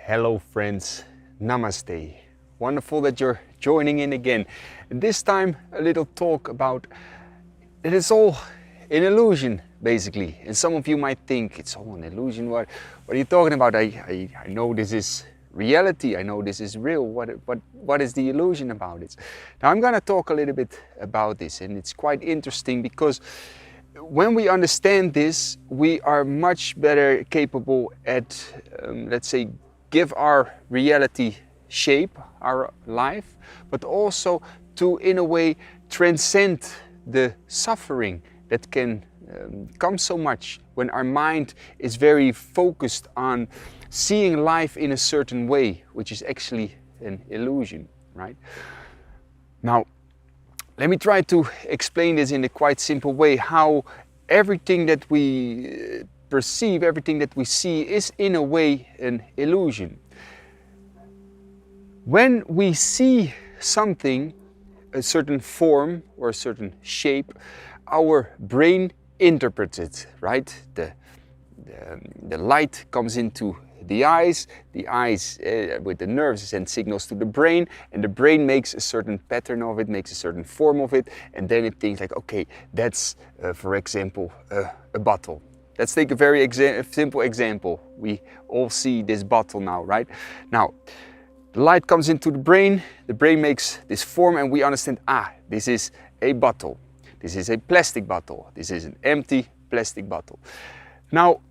Hello friends, Namaste. Wonderful that you're joining in again. And this time a little talk about it is all an illusion basically. And some of you might think it's all an illusion. What are you talking about? I know this is reality. I know this is real. What is the illusion about it? Now I'm gonna talk a little bit about this, and it's quite interesting because when we understand this, we are much better capable at, let's say, give our reality shape, our life, but also to, in a way, transcend the suffering that can come so much when our mind is very focused on seeing life in a certain way, which is actually an illusion, right? Now, let me try to explain this in a quite simple way, how everything that we perceive, everything that we see is in a way an illusion. When we see something, a certain form or a certain shape, our brain interprets it, right? The light comes into the eyes with the nerves send signals to the brain, and the brain makes a certain pattern of it, makes a certain form of it, and then it thinks like, okay, that's for example a bottle. Let's take a very simple example. We all see this bottle now, right? Now, the light comes into the brain makes this form, and we understand, this is a bottle. This is a plastic bottle. This is an empty plastic bottle. Now,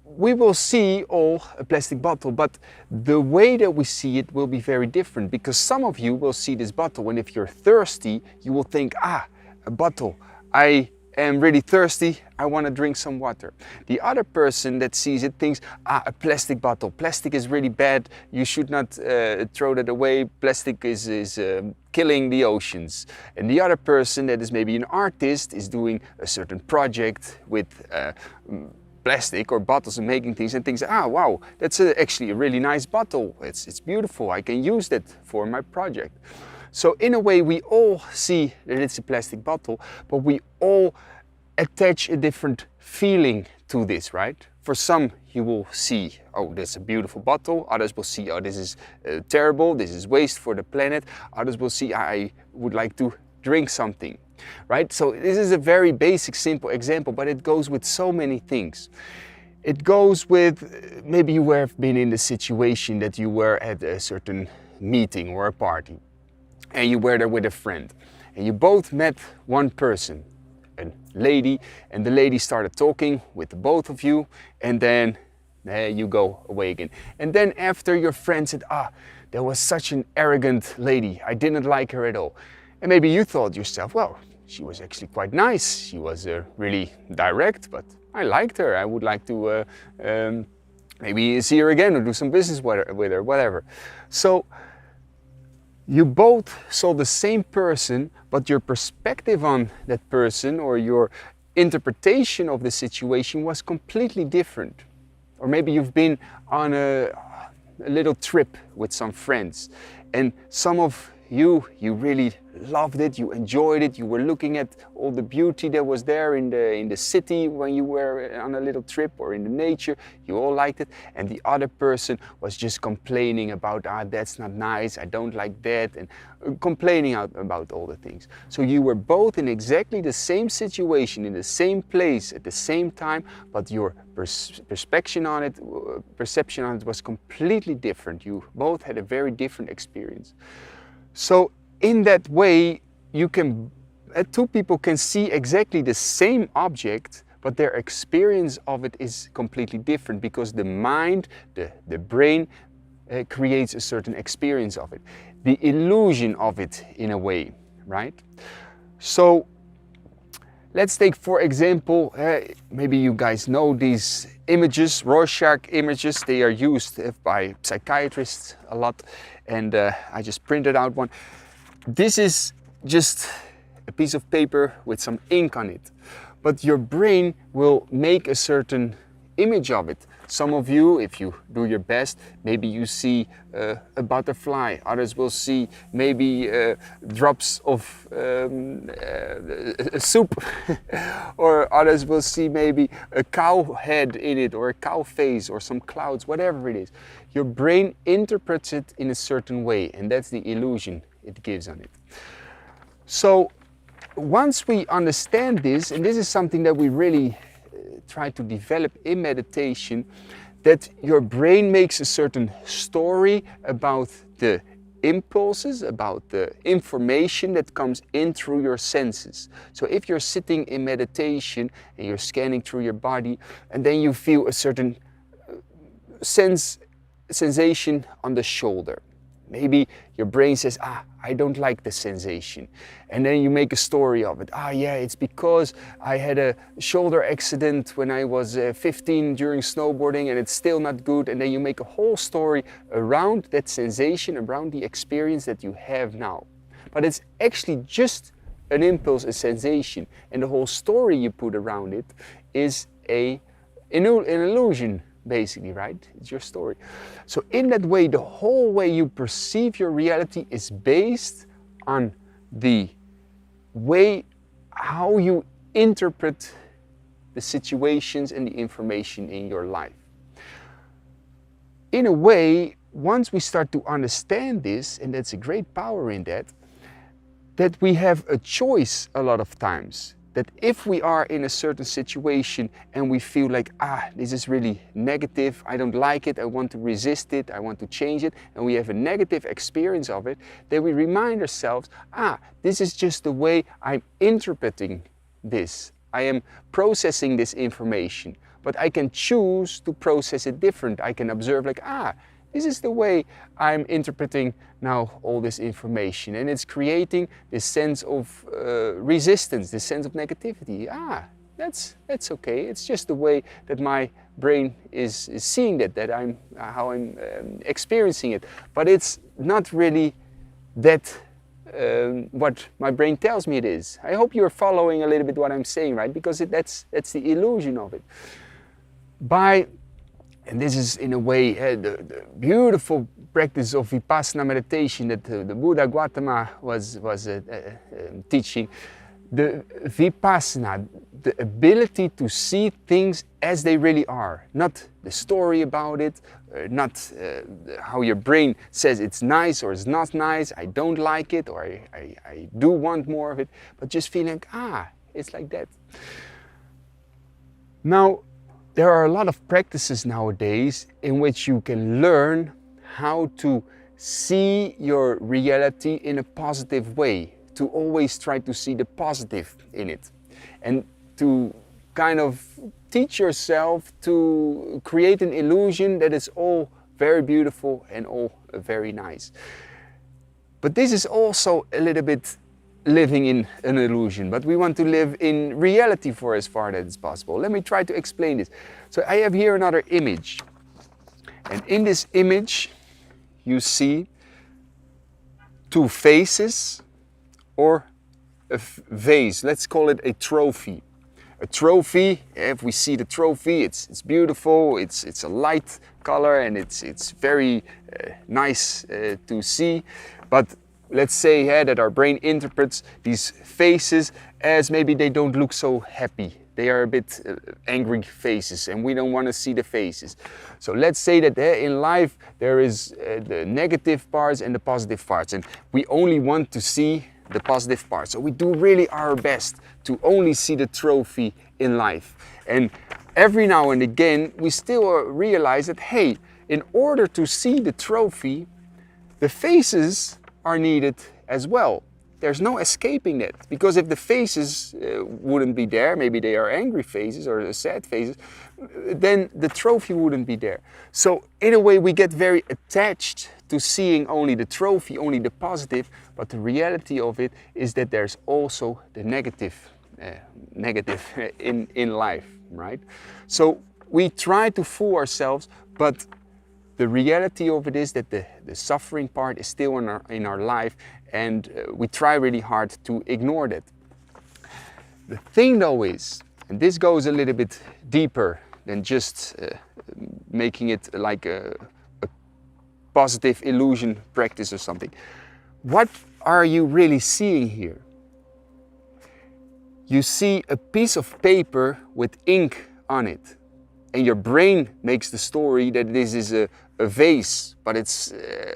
we will see all a plastic bottle, but the way that we see it will be very different, because some of you will see this bottle, and if you're thirsty, you will think, a bottle. I am really thirsty, I want to drink some water. The other person that sees it thinks, a plastic bottle. Plastic is really bad, you should not throw that away. Plastic is killing the oceans. And the other person that is maybe an artist is doing a certain project with plastic or bottles and making things, and thinks, wow, that's actually a really nice bottle. It's beautiful, I can use that for my project. So in a way, we all see that it's a plastic bottle, but we all attach a different feeling to this, right? For some, you will see, that's a beautiful bottle. Others will see, this is terrible, this is waste for the planet. Others will see, I would like to drink something, right? So this is a very basic, simple example, but it goes with so many things. It goes with, maybe you have been in the situation that you were at a certain meeting or a party, and you were there with a friend, and you both met one person, a lady, and the lady started talking with the both of you, and then you go away again. And then after, your friend said, there was such an arrogant lady, I didn't like her at all. And maybe you thought yourself, well, she was actually quite nice, she was really direct, but I liked her, I would like to maybe see her again or do some business with her, whatever. So you both saw the same person, but your perspective on that person or your interpretation of the situation was completely different. Or maybe you've been on a little trip with some friends, and some of you really loved it, you enjoyed it, you were looking at all the beauty that was there in the city when you were on a little trip, or in the nature, you all liked it, and the other person was just complaining about, that's not nice, I don't like that, and complaining about all the things. So you were both in exactly the same situation, in the same place, at the same time, but your perception on it was completely different. You both had a very different experience. So in that way, two people can see exactly the same object, but their experience of it is completely different, because the mind, the brain, creates a certain experience of it. The illusion of it, in a way, right? So let's take, for example, maybe you guys know these images, Rorschach images. They are used by psychiatrists a lot, and I just printed out one. This is just a piece of paper with some ink on it, but your brain will make a certain image of it. Some of you, if you do your best, maybe you see a butterfly. Others will see maybe drops of soup. Or others will see maybe a cow head in it, or a cow face, or some clouds, whatever it is. Your brain interprets it in a certain way, and that's the illusion it gives on it. So once we understand this, and this is something that we really try to develop in meditation, that your brain makes a certain story about the impulses, about the information that comes in through your senses. So if you're sitting in meditation and you're scanning through your body, and then you feel a certain sensation on the shoulder. Maybe your brain says, I don't like the sensation. And then you make a story of it. Yeah, it's because I had a shoulder accident when I was 15 during snowboarding and it's still not good. And then you make a whole story around that sensation, around the experience that you have now. But it's actually just an impulse, a sensation. And the whole story you put around it is an illusion. Basically, right? It's your story. So in that way, the whole way you perceive your reality is based on the way how you interpret the situations and the information in your life. In a way, once we start to understand this, and that's a great power in that we have a choice a lot of times. That if we are in a certain situation and we feel like, this is really negative, I don't like it, I want to resist it, I want to change it, and we have a negative experience of it, then we remind ourselves, this is just the way I'm interpreting this. I am processing this information, but I can choose to process it different. I can observe like, this is the way I'm interpreting now all this information, and it's creating this sense of resistance, this sense of negativity. That's okay. It's just the way that my brain is seeing that I'm how I'm experiencing it. But it's not really that what my brain tells me it is. I hope you're following a little bit what I'm saying, right? Because that's the illusion of it. And this is in a way the beautiful practice of Vipassana meditation that the Buddha Gautama was teaching. The Vipassana, the ability to see things as they really are, not the story about it, not how your brain says it's nice or it's not nice, I don't like it, or I do want more of it, but just feeling, it's like that. Now, there are a lot of practices nowadays in which you can learn how to see your reality in a positive way, to always try to see the positive in it, and to kind of teach yourself to create an illusion that is all very beautiful and all very nice. But this is also a little bit living in an illusion, but we want to live in reality for as far as possible. Let me try to explain this. So I have here another image, and in this image you see two faces or a vase. Let's call it a trophy. A trophy, if we see the trophy, it's beautiful, it's a light color, and it's very nice to see. But let's say that our brain interprets these faces as maybe they don't look so happy. They are a bit angry faces, and we don't want to see the faces. So let's say that in life there is the negative parts and the positive parts, and we only want to see the positive parts. So we do really our best to only see the trophy in life. And every now and again we still realize that, hey, in order to see the trophy, the faces are needed as well. There's no escaping that, because if the faces wouldn't be there, maybe they are angry faces or sad faces, then the trophy wouldn't be there. So in a way we get very attached to seeing only the trophy, only the positive, but the reality of it is that there's also the negative in life, right? So we try to fool ourselves, but the reality of it is that the suffering part is still in our life, and we try really hard to ignore that. The thing though is, and this goes a little bit deeper than just making it like a positive illusion practice or something. What are you really seeing here? You see a piece of paper with ink on it, and your brain makes the story that this is a vase, but it's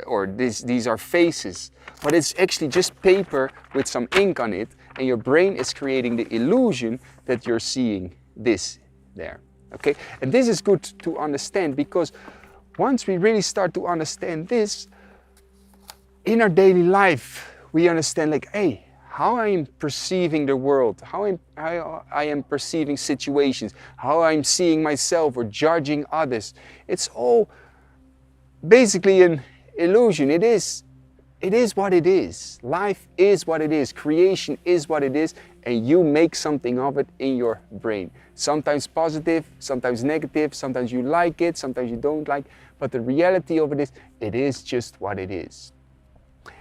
or these are faces, but it's actually just paper with some ink on it, and your brain is creating the illusion that you're seeing this there. Okay, and this is good to understand, because once we really start to understand this in our daily life, we understand like, hey, how I am perceiving the world, how I am perceiving situations, how I'm seeing myself or judging others. It's all basically an illusion. It is what it is. Life is what it is. Creation is what it is, and you make something of it in your brain. Sometimes positive, sometimes negative, sometimes you like it, sometimes you don't like, but the reality of it is just what it is.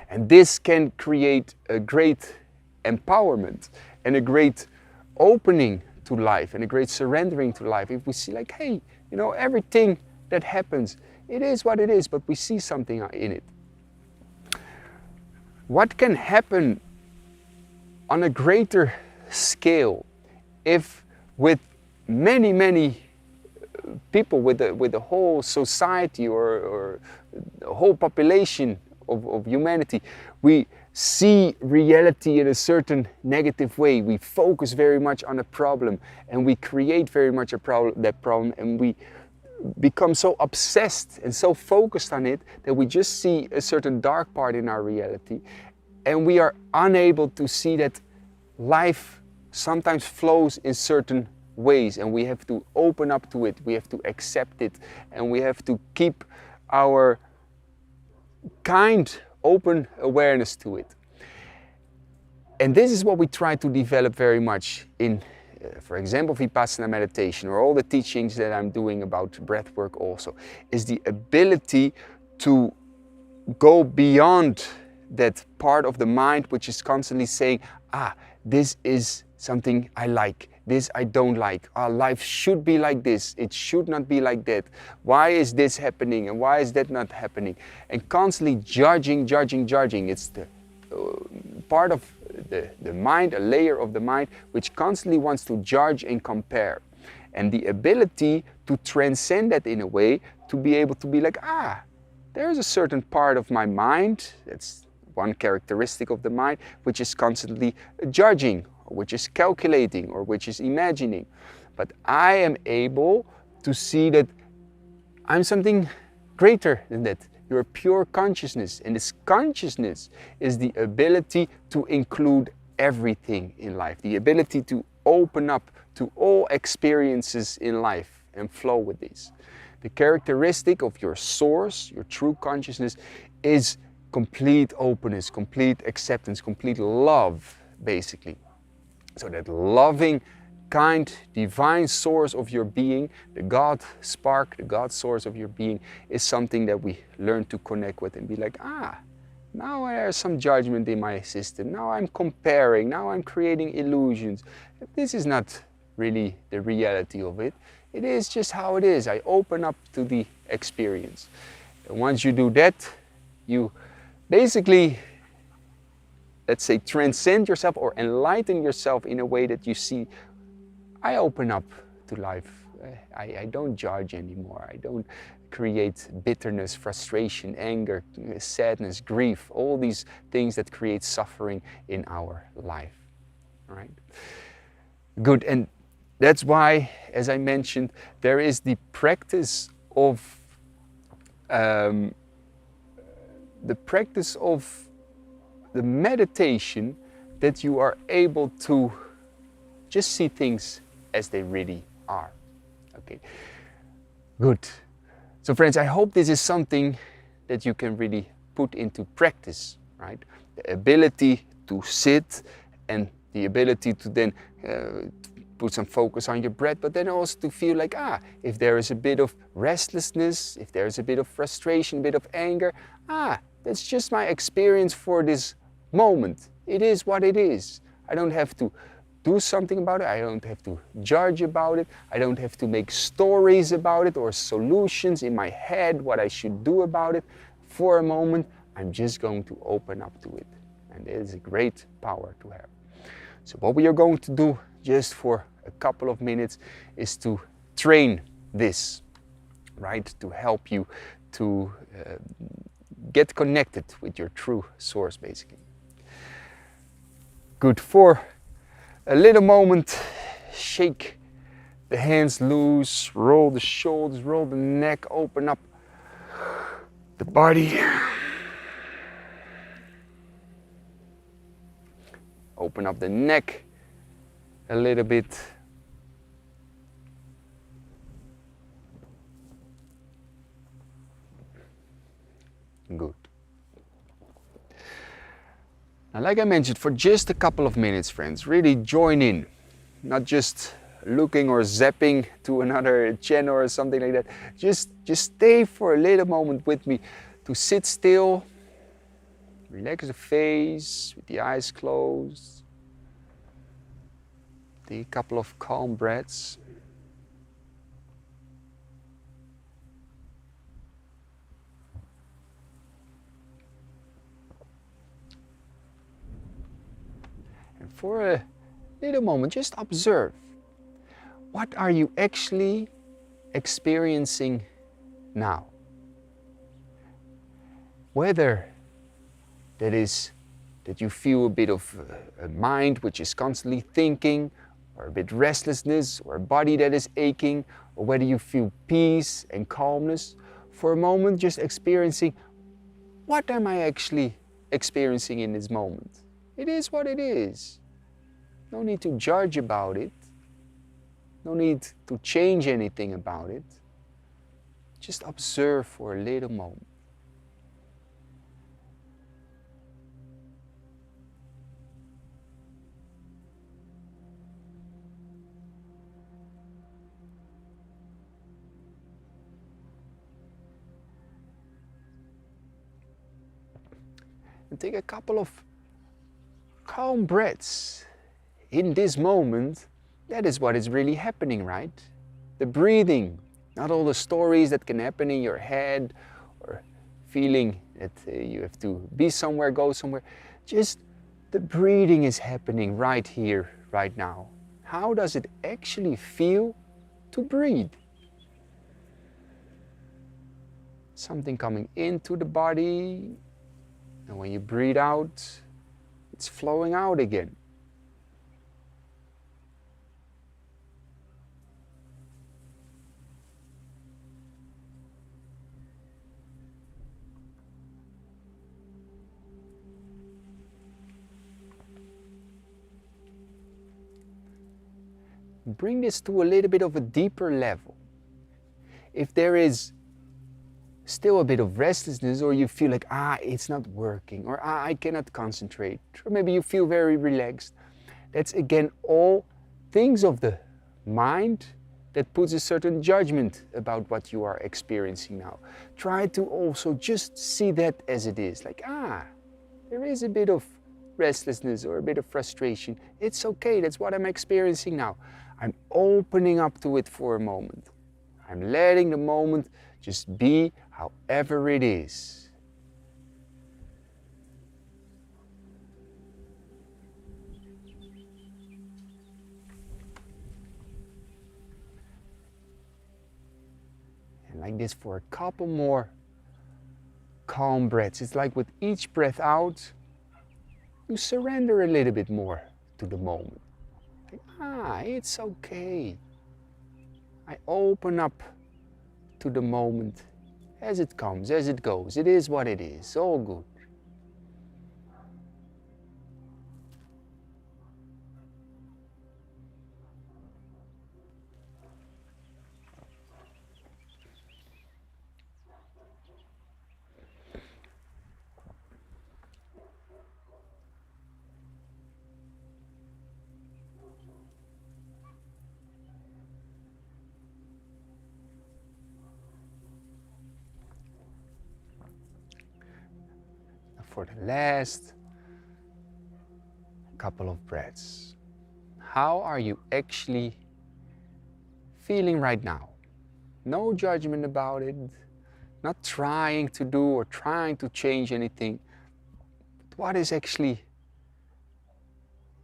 And this can create a great empowerment and a great opening to life and a great surrendering to life. If we see like, hey, you know, everything that happens, it is what it is, but we see something in it. What can happen on a greater scale if with many people, with the whole society or the whole population of humanity, we see reality in a certain negative way. We focus very much on a problem, and we create very much that problem, and we become so obsessed and so focused on it that we just see a certain dark part in our reality, and we are unable to see that life sometimes flows in certain ways, and we have to open up to it, we have to accept it, and we have to keep our kind, open awareness to it. And this is what we try to develop very much in, for example, Vipassana meditation, or all the teachings that I'm doing about breath work also, is the ability to go beyond that part of the mind which is constantly saying, this is something I like, this I don't like, life should be like this, it should not be like that, why is this happening and why is that not happening, and constantly judging. It's the part of the mind, a layer of the mind which constantly wants to judge and compare, and the ability to transcend that in a way, to be able to be like, there's a certain part of my mind, that's one characteristic of the mind, which is constantly judging, or which is calculating, or which is imagining. But I am able to see that I'm something greater than that. You're pure consciousness, and this consciousness is the ability to include everything in life, the ability to open up to all experiences in life and flow with these. The characteristic of your source, your true consciousness, is complete openness, complete acceptance, complete love, basically. So that loving, kind, divine source of your being, the God spark, the God source of your being, is something that we learn to connect with and be like, now there's some judgment in my system, now I'm comparing, now I'm creating illusions. This is not really the reality of it. It is just how it is. I open up to the experience. And once you do that, you basically, let's say, transcend yourself or enlighten yourself in a way that you see, I open up to life. I don't judge anymore. I don't create bitterness, frustration, anger, sadness, grief, all these things that create suffering in our life. All right? Good, and that's why, as I mentioned, there is the practice of the meditation, that you are able to just see things as they really are. Okay, good. So friends, I hope this is something that you can really put into practice, right? The ability to sit, and the ability to then put some focus on your breath, but then also to feel like, if there is a bit of restlessness, if there is a bit of frustration, a bit of anger, that's just my experience for this moment. It is what it is. I don't have to do something about it. I don't have to judge about it. I don't have to make stories about it or solutions in my head what I should do about it. For a moment, I'm just going to open up to it. And it is a great power to have. So what we are going to do just for a couple of minutes is to train this, right? To help you to get connected with your true source, basically. Good. For a little moment, shake the hands loose, roll the shoulders, roll the neck, open up the body. Open up the neck a little bit. Good. Now, like I mentioned, for just a couple of minutes, friends, really join in. Not just looking or zapping to another channel or something like that. Just stay for a little moment with me to sit still. Relax the face with the eyes closed. Take a couple of calm breaths. And for a little moment, just observe. What are you actually experiencing now? Whether that is that you feel a bit of a mind which is constantly thinking, or a bit restlessness, or a body that is aching, or whether you feel peace and calmness, for a moment just experiencing, what am I actually experiencing in this moment? It is what it is. No need to judge about it. No need to change anything about it. Just observe for a little moment. And take a couple of calm breaths. In this moment, that is what is really happening, right? The breathing, not all the stories that can happen in your head or feeling that you have to be somewhere, go somewhere. Just the breathing is happening right here, right now. How does it actually feel to breathe? Something coming into the body, and when you breathe out, it's flowing out again. Bring this to a little bit of a deeper level. If there is still a bit of restlessness, or you feel like, it's not working, or I cannot concentrate, or maybe you feel very relaxed, that's again all things of the mind that puts a certain judgment about what you are experiencing now. Try to also just see that as it is, like, there is a bit of restlessness or a bit of frustration. It's okay, that's what I'm experiencing now. I'm opening up to it for a moment. I'm letting the moment just be however it is. And like this for a couple more calm breaths. It's like with each breath out, you surrender a little bit more to the moment. Like, it's okay. I open up to the moment as it comes, as it goes. It is what it is, all good. For the last couple of breaths, how are you actually feeling right now? No judgment about it, not trying to do or trying to change anything. But what is actually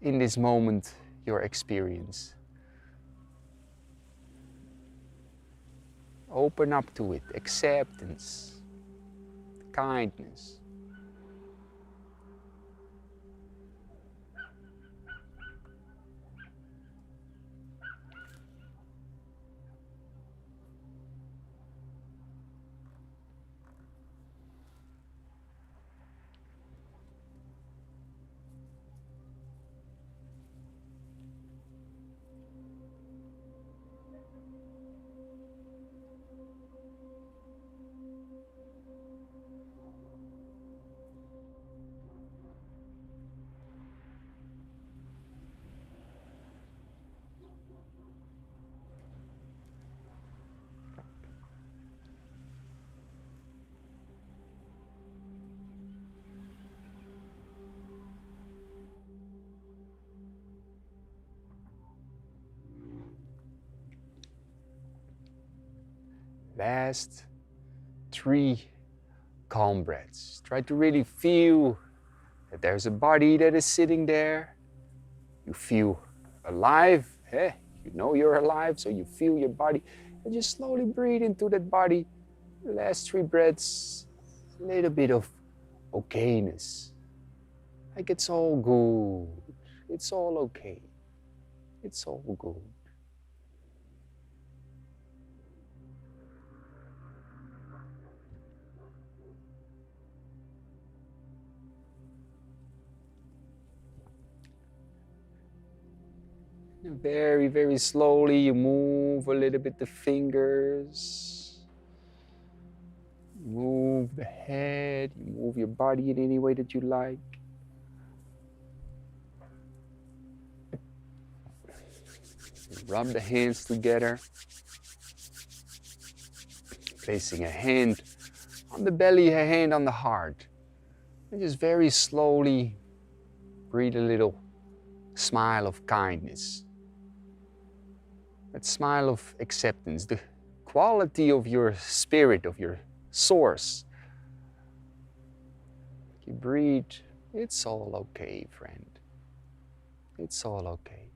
in this moment your experience? Open up to it, acceptance, kindness. Last 3 calm breaths. Try to really feel that there's a body that is sitting there. You feel alive. Eh? You know you're alive, so you feel your body. And just slowly breathe into that body. The last 3 breaths, a little bit of okayness. Like it's all good. It's all okay. It's all good. And very, very slowly you move a little bit the fingers. Move the head, you move your body in any way that you like. Rub the hands together. Placing a hand on the belly, a hand on the heart. And just very slowly breathe a little smile of kindness. That smile of acceptance, the quality of your spirit, of your source. You breathe, it's all okay, friend. It's all okay.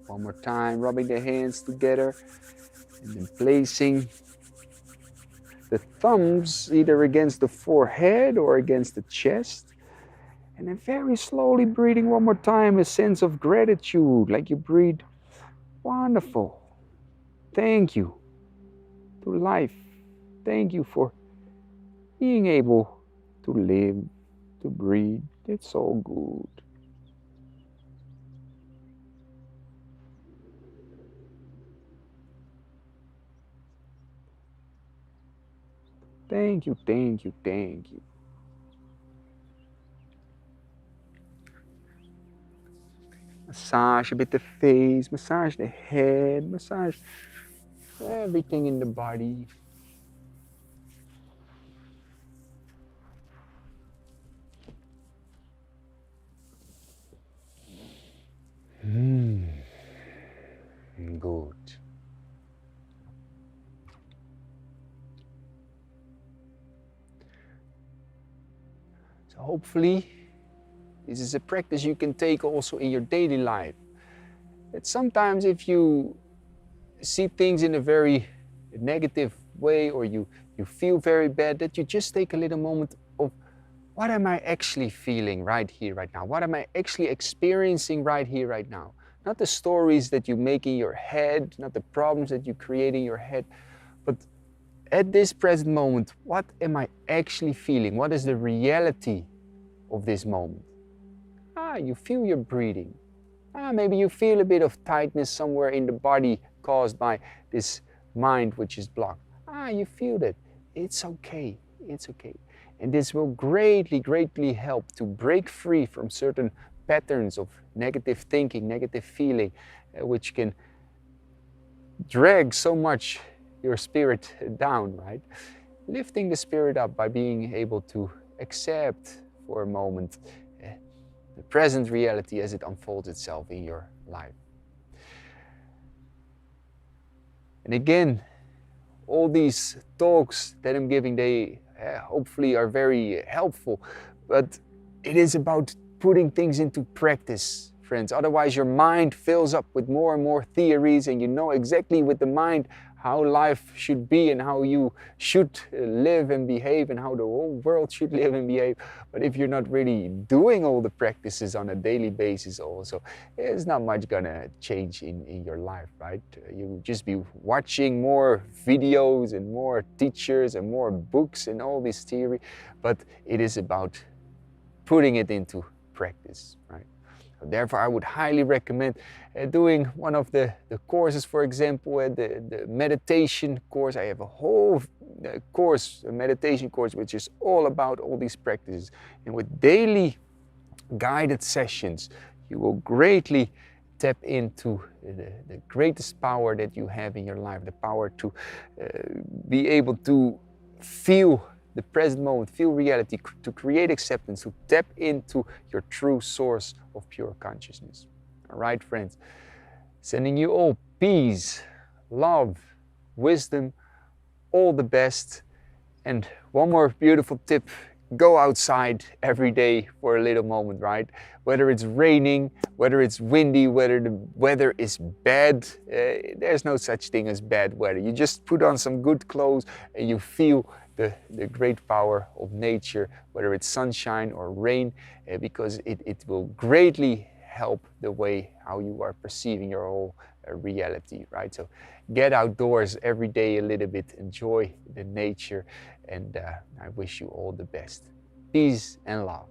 One more time, rubbing the hands together and then placing the thumbs either against the forehead or against the chest. And then very slowly breathing one more time, a sense of gratitude, like you breathe, wonderful. Thank you to life. Thank you for being able to live, to breathe. It's all good. Thank you, thank you, thank you. Massage a bit the face, massage the head, massage everything in the body. Good. So hopefully this is a practice you can take also in your daily life. That sometimes if you see things in a very negative way or you feel very bad, that you just take a little moment of what am I actually feeling right here, right now? What am I actually experiencing right here, right now? Not the stories that you make in your head, not the problems that you create in your head, but at this present moment, what am I actually feeling? What is the reality of this moment? You feel your breathing. Maybe you feel a bit of tightness somewhere in the body caused by this mind which is blocked. You feel that. It's okay. It's okay. And this will greatly, greatly help to break free from certain patterns of negative thinking, negative feeling, which can drag so much your spirit down, right? Lifting the spirit up by being able to accept for a moment the present reality as it unfolds itself in your life. And again, all these talks that I'm giving, they hopefully are very helpful, but it is about putting things into practice, friends. Otherwise your mind fills up with more and more theories, and you know exactly with the mind how life should be and how you should live and behave and how the whole world should live and behave. But if you're not really doing all the practices on a daily basis also, there's not much gonna change in your life, right? You'll just be watching more videos and more teachers and more books and all this theory, but it is about putting it into practice, right? Therefore, I would highly recommend doing one of the courses, for example, the meditation course. I have a whole course, a meditation course, which is all about all these practices. And with daily guided sessions, you will greatly tap into the greatest power that you have in your life, the power to be able to feel the present moment, feel reality, to create acceptance, to tap into your true source of pure consciousness. All right, friends, sending you all peace, love, wisdom, all the best. And one more beautiful tip: go outside every day for a little moment, right? Whether it's raining, whether it's windy, whether the weather is bad, there's no such thing as bad weather. You just put on some good clothes and you feel the great power of nature, whether it's sunshine or rain, because it will greatly help the way how you are perceiving your whole reality, right? So get outdoors every day a little bit, enjoy the nature, and I wish you all the best. Peace and love.